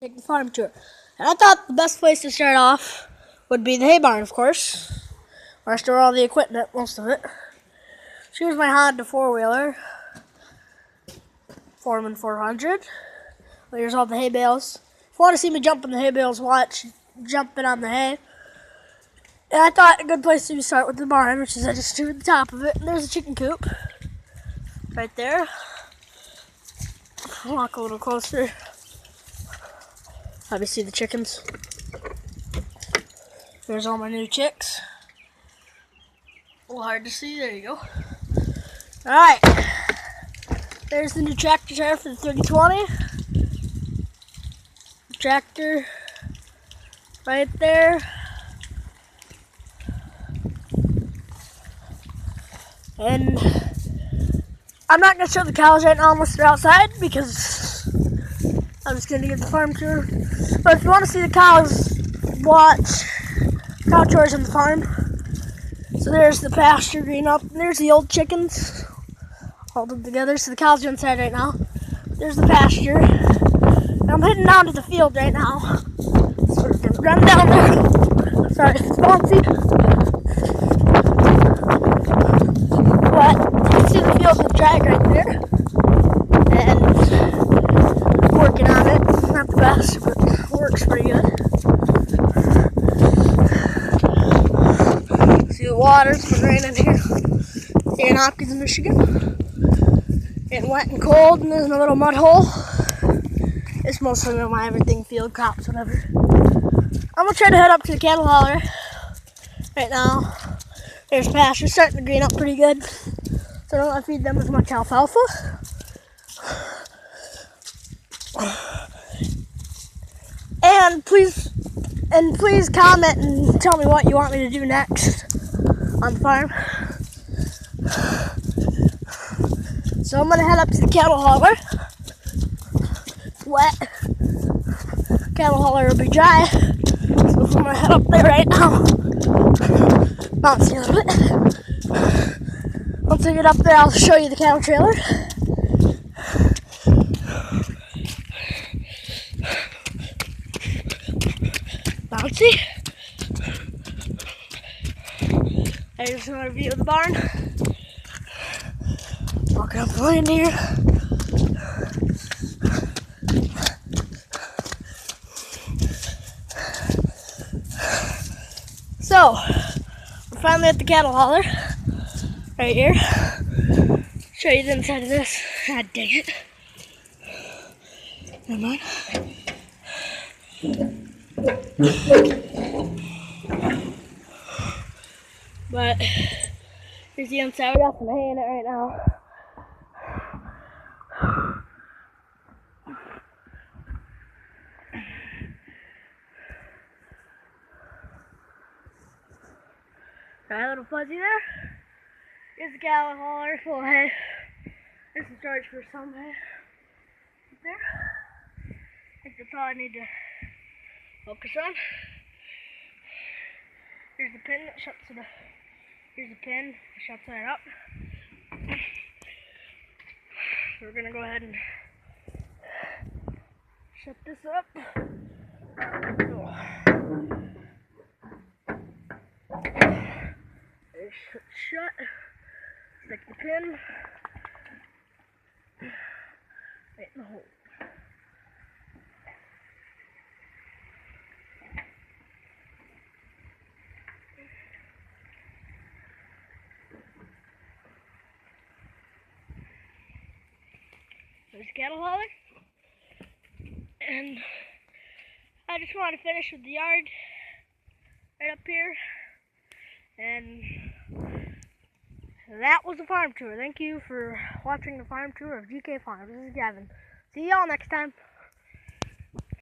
Take the farm tour. And I thought the best place to start off would be the hay barn, of course, where I store all the equipment, most of it. Here's my Honda four-wheeler, Foreman 400. Here's all the hay bales. If you want to see me jump in the hay bales, watch jumping on the hay. And I thought a good place to start with the barn, which is I just stood at the top of it. And there's a chicken coop right there. I'll walk a little closer. How do you see the chickens? There's all my new chicks. A little hard to see. There you go. Alright. There's the new tractor tire for the 3020. Tractor right there. And I'm not going to show the cows right now unless they're outside because I'm just going to get the farm tour. But if you want to see the cows, watch cow tours on the farm. So there's the pasture green up, and there's the old chickens all them together. So the cows are inside right now. There's the pasture. And I'm heading down to the field right now. So we're going to run down there. Sorry if it's bouncy. But you can see the field with the drag right there. And I'm working on it. Not the best, but it works pretty good. See the water's been raining here in Hopkins, Michigan. Getting wet and cold, and there's a little mud hole. It's mostly my everything field, crops, whatever. I'm gonna try to head up to the cattle hauler right now. There's pasture starting to green up pretty good, so I don't want to feed them as much alfalfa. And please comment and tell me what you want me to do next on the farm. So I'm gonna head up to the cattle hauler. It's wet. Cattle hauler will be dry. So I'm gonna head up there right now. Bounce a little bit. Once I get up there, I'll show you the cattle trailer. Bouncy. There's another view of the barn. Walking up the lane here. So, we're finally at the cattle hauler. Right here. Show you the inside of this. I dig it. Never mind. But here's the inside. We got some hay in it right now. Got a little fuzzy there. Here's the cattle hauler full of hay. There's some storage for some hay. Right there. I think that's all I need to focus on. Here's the pin that shuts it up. Here's the pin that shuts that up. So we're gonna go ahead and shut this up. There's shut. Stick the pin right in the hole. There's the cattle hauler. And I just want to finish with the yard right up here. And that was the farm tour. Thank you for watching the farm tour of GK Farms. This is Gavin. See y'all next time.